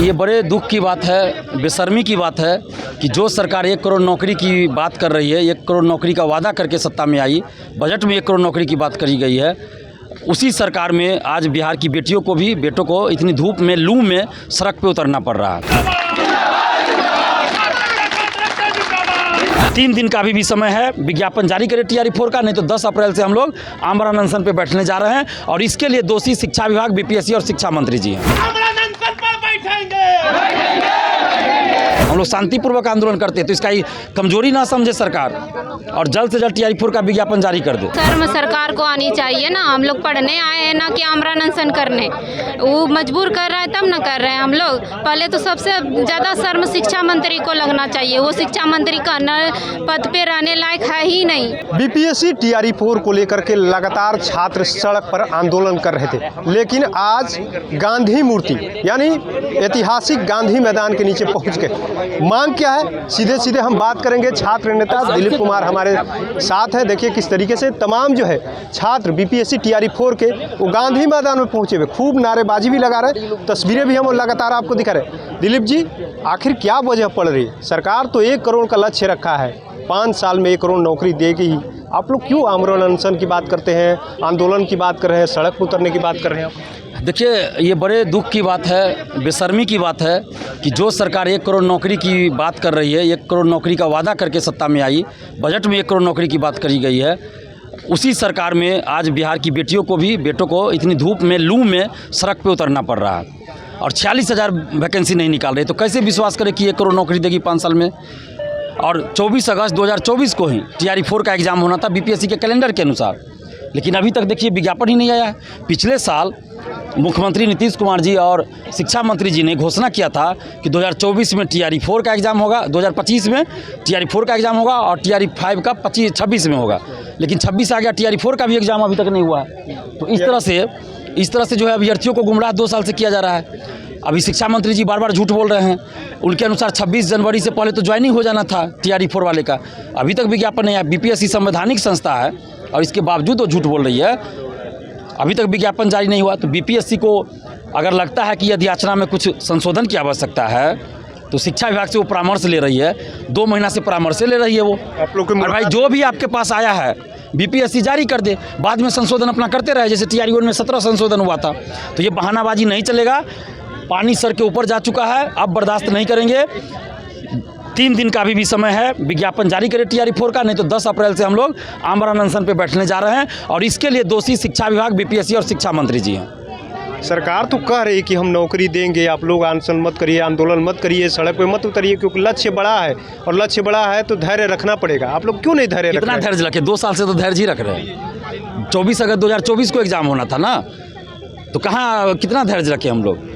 ये बड़े दुख की बात है, बेशर्मी की बात है कि जो सरकार 1 करोड़ नौकरी की बात कर रही है, 1 करोड़ नौकरी का वादा करके सत्ता में आई, बजट में 1 करोड़ नौकरी की बात करी गई है, उसी सरकार में आज बिहार की बेटियों को भी, बेटों को इतनी धूप में, लू में सड़क पे उतरना पड़ रहा है। 3 दिन का अभी भी समय है, विज्ञापन जारी करें TRE4 का, नहीं तो 10 अप्रैल से हम लोग आमरण अनशन पे बैठने जा रहे हैं और इसके लिए दोषी शिक्षा विभाग, BPSC और शिक्षा मंत्री जी हैं। हम लोग शांतिपूर्वक आंदोलन करते हैं, तो इसका कमजोरी ना समझे सरकार और जल्द से जल्द TRE4 का विज्ञापन जारी कर दे। शर्म सरकार को आनी चाहिए ना, हम लोग पढ़ने आए हैं ना कि आमरण अनशन करने, वो मजबूर कर रहा है तब ना कर रहे हैं हम लोग। पहले तो सबसे ज़्यादा शर्म शिक्षा मंत्री को लगना चाहिए, वो शिक्षा मंत्री का पद पे रहने लायक है ही नहीं। BPSC TRE4 को लेकर के लगातार छात्र सड़क पर आंदोलन कर रहे थे, लेकिन आज गांधी मूर्ति यानी ऐतिहासिक गांधी मैदान के नीचे पहुंच गए। मांग क्या है, सीधे सीधे हम बात करेंगे। छात्र नेता दिलीप कुमार हमारे साथ है। देखिए किस तरीके से तमाम जो है छात्र BPSC TRE4 के वो गांधी मैदान में पहुंचे हुए, खूब नारेबाजी भी लगा रहे, तस्वीरें भी हम लगातार आपको दिखा रहे। दिलीप जी, आखिर क्या वजह पड़ रही है? सरकार तो 1 करोड़ का लक्ष्य रखा है, 5 साल में 1 करोड़ नौकरी देगी ही, आप लोग क्यों आमरण अनशन की बात करते हैं, आंदोलन की बात कर रहे हैं, सड़क पर उतरने की बात कर रहे हैं? देखिए, ये बड़े दुख की बात है, बेशर्मी की बात है कि जो सरकार 1 करोड़ नौकरी की बात कर रही है, 1 करोड़ नौकरी का वादा करके सत्ता में आई, बजट में 1 करोड़ नौकरी की बात करी गई है, उसी सरकार में आज बिहार की बेटियों को भी, बेटों को इतनी धूप में, लू में सड़क पे उतरना पड़ रहा है और 46,000 वैकेंसी नहीं निकाल रहे। तो कैसे विश्वास करें कि 1 करोड़ नौकरी देगी 5 साल में? और 24 अगस्त 2024 को ही TRE4 का एग्ज़ाम होना था BPSC के कैलेंडर के अनुसार, लेकिन अभी तक देखिए विज्ञापन ही नहीं आया है। पिछले साल मुख्यमंत्री नीतीश कुमार जी और शिक्षा मंत्री जी ने घोषणा किया था कि 2024 में TRE4 का एग्ज़ाम होगा, 2025 में TRE4 का एग्ज़ाम होगा और TRE5 का 26 में होगा, लेकिन 26 आ गया, TRE4 का भी एग्ज़ाम अभी तक नहीं हुआ है। तो इस तरह से जो है अभ्यर्थियों को गुमराह 2 साल से किया जा रहा है। अभी शिक्षा मंत्री जी बार बार झूठ बोल रहे हैं, उनके अनुसार 26 जनवरी से पहले तो ज्वाइनिंग हो जाना था TRE4 वाले का, अभी तक विज्ञापन नहीं आया। BPSC संवैधानिक संस्था है और इसके बावजूद वो झूठ बोल रही है, अभी तक विज्ञापन जारी नहीं हुआ। तो BPSC को अगर लगता है कि यदि याचना में कुछ संशोधन की आवश्यकता है तो शिक्षा विभाग से वो परामर्श ले रही है, 2 महीना से परामर्श ले रही है वो। आप लोग और भाई जो भी आपके पास आया है BPSC जारी कर दे, बाद में संशोधन अपना करते रहे, जैसे TRE1 में 17 संशोधन हुआ था। तो ये बहानाबाजी नहीं चलेगा, पानी सर के ऊपर जा चुका है, अब बर्दाश्त नहीं करेंगे। 3 दिन का अभी भी समय है, विज्ञापन जारी करें TRE4 का, नहीं तो 10 अप्रैल से हम लोग आमरण अनशन पे बैठने जा रहे हैं और इसके लिए दोषी शिक्षा विभाग, BPSC और शिक्षा मंत्री जी हैं। सरकार तो कह रही है कि हम नौकरी देंगे, आप लोग अनशन मत करिए, आंदोलन मत करिए, सड़क पे मत उतरिए, क्योंकि लक्ष्य बड़ा है और लक्ष्य बड़ा है तो धैर्य रखना पड़ेगा। आप लोग क्यों नहीं धैर्य रख रहे हैं? कितना धैर्य रखे? 2 साल से तो धैर्य ही रख रहे हैं। 24 अगस्त 2024 को एग्ज़ाम होना था ना, तो कहाँ कितना धैर्य रखे हम लोग?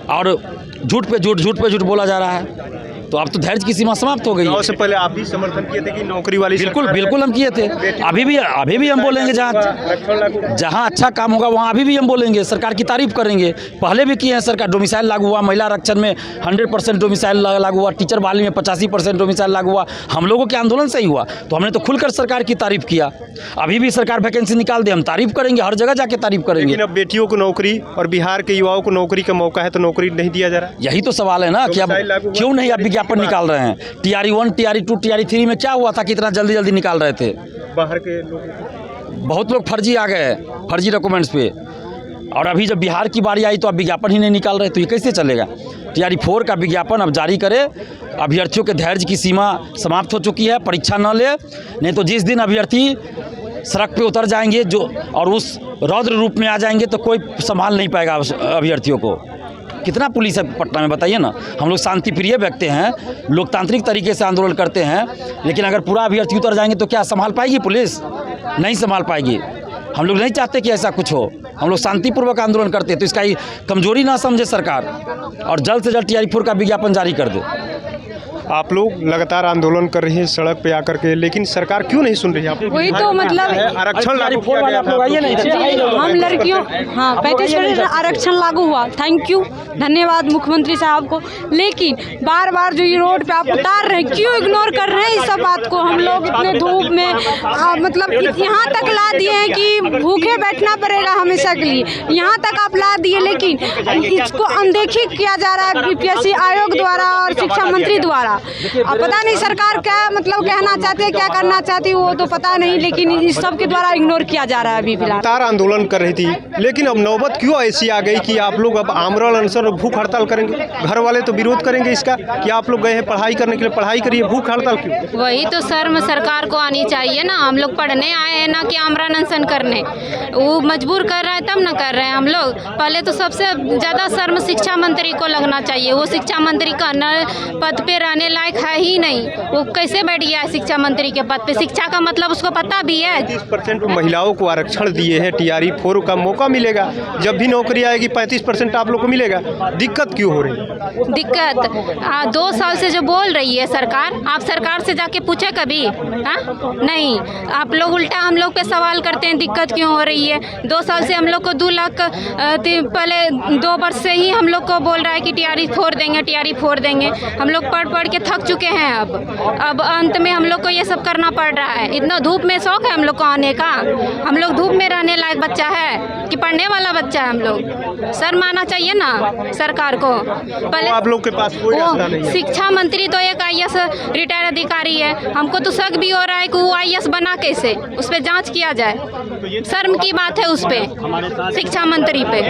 और झूठ पे झूठ बोला जा रहा है, तो अब तो धैर्य की सीमा समाप्त हो गई है। उससे पहले आप भी समर्थन किए थे कि नौकरी वाली, बिल्कुल हम किए थे, अभी भी हम बोलेंगे, जहाँ अच्छा काम होगा वहाँ अभी भी हम बोलेंगे, सरकार की तारीफ करेंगे। पहले भी किए हैं सरकार, डोमिसाइल लागू हुआ, महिला आरक्षण में 100% डोमिसाइल लागू हुआ, टीचर बहाली में 85% डोमिसाइल लागू हुआ, हम लोगों के आंदोलन से ही हुआ, तो हमने तो खुलकर सरकार की तारीफ किया। अभी भी सरकार वैकेंसी निकाल दे, हम तारीफ करेंगे, हर जगह जाके तारीफ करेंगे। लेकिन अब बेटियों को नौकरी और बिहार के युवाओं को नौकरी का मौका है तो नौकरी नहीं दिया जा रहा है। यही तो सवाल है ना कि अब क्यों नहीं आप विज्ञापन निकाल रहे हैं? TRE1, TRE2, TRE3 में क्या हुआ था कि इतना जल्दी निकाल रहे थे? बाहर के लोग, बहुत लोग फर्जी आ गए, फर्जी डॉक्यूमेंट्स पे, और अभी जब बिहार की बारी आई तो अब विज्ञापन ही नहीं निकाल रहे, तो ये कैसे चलेगा? TRE4 का विज्ञापन अब जारी करे, अभ्यर्थियों के धैर्य की सीमा समाप्त हो चुकी है, परीक्षा न ले, नहीं तो जिस दिन अभ्यर्थी सड़क पे उतर जाएंगे जो और उस रौद्र रूप में आ जाएंगे तो कोई संभाल नहीं पाएगा अभ्यर्थियों को। कितना पुलिस है पटना में, बताइए ना। हम लोग शांति प्रिय व्यक्ति हैं, लोकतांत्रिक तरीके से आंदोलन करते हैं, लेकिन अगर पूरा अभ्यर्थी उतर जाएंगे तो क्या संभाल पाएगी पुलिस? नहीं संभाल पाएगी। हम लोग नहीं चाहते कि ऐसा कुछ हो, हम लोग शांतिपूर्वक आंदोलन करते हैं, तो इसका कमजोरी ना समझे सरकार और जल्द से जल्द TRE4 का विज्ञापन जारी कर दे। आप लोग लगातार आंदोलन कर रही हैं सड़क पे आकर के, लेकिन सरकार क्यों नहीं सुन रही है? आप वही तो मतलब आरक्षण लागू किया गया था। हम लड़कियों 35% आरक्षण लागू हुआ, थैंक यू, धन्यवाद मुख्यमंत्री साहब को। लेकिन बार बार जो ये रोड पे आप उतार रहे हैं, क्यों इग्नोर कर रहे हैं इस सब बात को? हम लोग इतने धूप में मतलब यहाँ तक ला दिए हैं कि भूखे बैठना पड़ेगा हमेशा के लिए, यहाँ तक आप ला दिए, लेकिन इसको अनदेखी किया जा रहा है बीपीएससी आयोग द्वारा और शिक्षा मंत्री द्वारा। अब पता नहीं सरकार क्या मतलब कहना चाहती है, क्या करना चाहती है, वो तो पता नहीं, लेकिन इस सब के द्वारा इग्नोर किया जा रहा है अभी फिलहाल। लगातार आंदोलन कर रही थी, लेकिन अब नौबत क्यों ऐसी आ गई कि आप लोग अब आमरण अनशन और भूख हड़ताल करेंगे? घर वाले तो विरोध करेंगे इसका कि आप लोग गए हैं पढ़ाई करने के लिए, पढ़ाई करिए, भूख हड़ताल क्यों? वही तो शर्म सरकार को आनी चाहिए ना। हम लोग पढ़ने आए हैं ना कि आमरण अनशन करने। वो मजबूर कर रहा है तब ना कर रहे हैं हम लोग। पहले तो सबसे ज़्यादा शर्म शिक्षा मंत्री को लगना चाहिए। वो शिक्षा मंत्री का न पद पे रहने लायक है ही नहीं। वो कैसे बैठ गया है शिक्षा मंत्री के पद पे? शिक्षा का मतलब उसको पता भी है। 30% महिलाओं को आरक्षण दिए हैं, TRE 4 का मौका मिलेगा। जब भी नौकरी आएगी 35% आप लोग को मिलेगा। दिक्कत क्यों हो रही है? दिक्कत 2 साल से जो बोल रही है सरकार, आप सरकार से जाके पूछे कभी? हाँ नहीं, आप लोग उल्टा हम लोग पे सवाल करते हैं दिक्कत क्यों हो रही है। 2 साल से हम लोग को 2 लाख पहले 2 वर्ष से ही हम लोग को बोल रहा है कि TRE 4 देंगे, TRE 4 देंगे। हम लोग पढ़ के थक चुके हैं। अब अंत में हम लोग को ये सब करना पड़ रहा है। इतना धूप में शौक है हम लोग को आने का? हम लोग धूप में रहने लायक बच्चा है कि पढ़ने वाला बच्चा है? हम लोग शर्म आना चाहिए ना सरकार को। पहले आप लोग के पास कोई रास्ता नहीं है। शिक्षा मंत्री तो एक IAS रिटायर्ड अधिकारी है। हमको तो शक भी हो रहा है कि वो IAS बना कैसे, उस पर जांच किया जाए। शर्म की बात है उस पे, शिक्षा मंत्री पे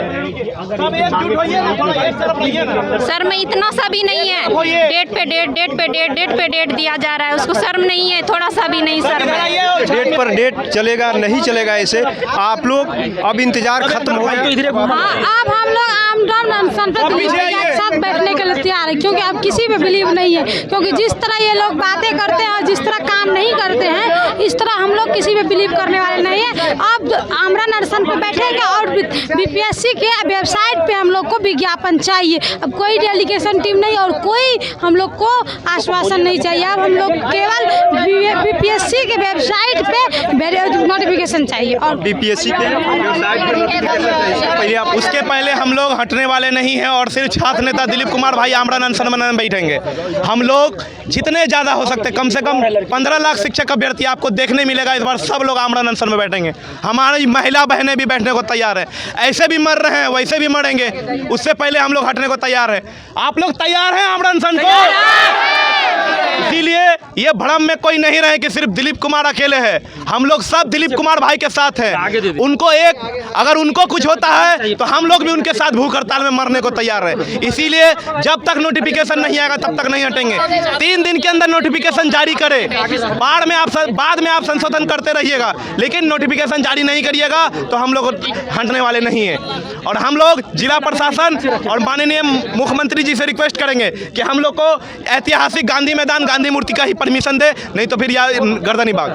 शर्म इतना सा भी नहीं है। डेट पे डेट दिया जा रहा है, उसको शर्म नहीं है, थोड़ा सा भी नहीं शर्म है। डेट पर डेट चलेगा नहीं चलेगा, ऐसे आप लोग अब इंतजार खत्म हो गया। हाँ, अब हम लोग आमरण अनशन पे एक साथ बैठने के लिए तैयार है, क्योंकि अब किसी पे बिलीव नहीं है। क्योंकि जिस तरह ये लोग बातें करते हैं और जिस तरह काम नहीं करते हैं, इस तरह हम लोग किसी पे बिलीव करने वाले नहीं है। अब आमरण अनशन पे बैठेंगे और बीपीएससी के वेबसाइट पे हम लोग को विज्ञापन चाहिए। अब कोई डेलीगेशन टीम नहीं और कोई हम लोग को आश्वासन नहीं चाहिए। अब हम लोग केवल बीपीएससी के वेबसाइट पे नोटिफिकेशन चाहिए और बीपीएससी के वेबसाइट पर नोटिफिकेशन चाहिए। पहले आप उसके पहले हम लोग हटने वाले नहीं हैं और सिर्फ छात्र नेता दिलीप कुमार भाई आमरण अनशन में बैठेंगे। हम लोग जितने ज़्यादा हो सकते कम से कम 15 लाख शिक्षक अभ्यर्थी आपको देखने मिलेगा इस बार। सब लोग आमरण अनशन में बैठेंगे। हमारी महिला बहनें भी बैठने को तैयार है। ऐसे भी मर रहे हैं वैसे भी मरेंगे, उससे पहले हम लोग हटने को तैयार है। आप लोग तैयार हैं आमरण अनशन को? इसीलिए ये भ्रम में कोई नहीं रहे कि सिर्फ दिलीप कुमार अकेले हैं। हम लोग सब दिलीप कुमार भाई के साथ हैं। उनको अगर उनको कुछ होता है तो हम लोग भी उनके साथ भूख हड़ताल में मरने को तैयार है। इसीलिए जब तक नोटिफिकेशन नहीं आएगा तब तक नहीं हटेंगे। 3 दिन के अंदर नोटिफिकेशन जारी करे, बाद में आप संशोधन करते रहिएगा, लेकिन नोटिफिकेशन जारी नहीं करिएगा तो हम लोग हटने वाले नहीं हैं। और हम लोग जिला प्रशासन और माननीय मुख्यमंत्री जी से रिक्वेस्ट करेंगे कि हम लोग को ऐतिहासिक गांधी मैदान गांधी मूर्ति का ही परमिशन दे, नहीं तो फिर गर्दनी बाग।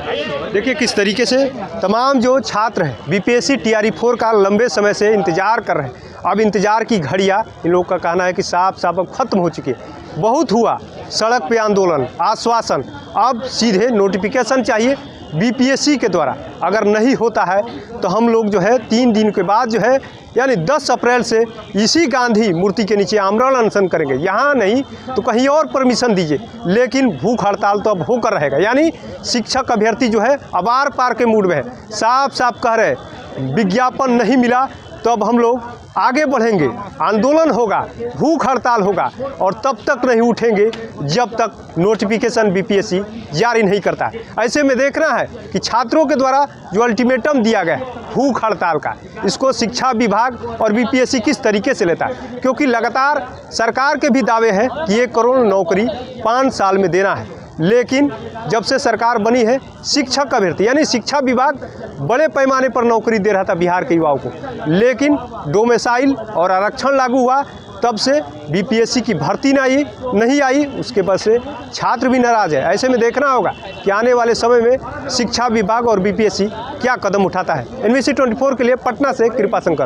देखिए किस तरीके से तमाम जो छात्र हैं बीपीएससी TRE 4 का लंबे समय से इंतजार कर रहे हैं। अब इंतजार की घड़ियां इन लोगों का कहना है कि साफ अब खत्म हो चुकी है। बहुत हुआ सड़क पे आंदोलन, आश्वासन, अब सीधे नोटिफिकेशन चाहिए बीपीएससी के द्वारा। अगर नहीं होता है तो हम लोग जो है 3 दिन के बाद जो है यानी 10 अप्रैल से इसी गांधी मूर्ति के नीचे आमरण अनशन करेंगे। यहाँ नहीं तो कहीं और परमिशन दीजिए, लेकिन भूख हड़ताल तो अब होकर रहेगा। यानी शिक्षक अभ्यर्थी जो है अब आर पार के मूड में है। साफ कह रहे विज्ञापन नहीं मिला तो अब हम लोग आगे बढ़ेंगे, आंदोलन होगा, भूख हड़ताल होगा और तब तक नहीं उठेंगे जब तक नोटिफिकेशन बीपीएससी जारी नहीं करता। ऐसे में देखना है कि छात्रों के द्वारा जो अल्टीमेटम दिया गया भूख हड़ताल का, इसको शिक्षा विभाग और बीपीएससी किस तरीके से लेता है। क्योंकि लगातार सरकार के भी दावे हैं कि 1 करोड़ नौकरी 5 साल में देना है, लेकिन जब से सरकार बनी है शिक्षक अभ्यर्थी यानी शिक्षा विभाग बड़े पैमाने पर नौकरी दे रहा था बिहार के युवाओं को, लेकिन डोमेसाइल और आरक्षण लागू हुआ तब से बीपीएससी की भर्ती नहीं आई। उसके बाद से छात्र भी नाराज है। ऐसे में देखना होगा कि आने वाले समय में शिक्षा विभाग और बीपीएससी क्या कदम उठाता है। NBC 24 के लिए पटना से कृपा शंकर।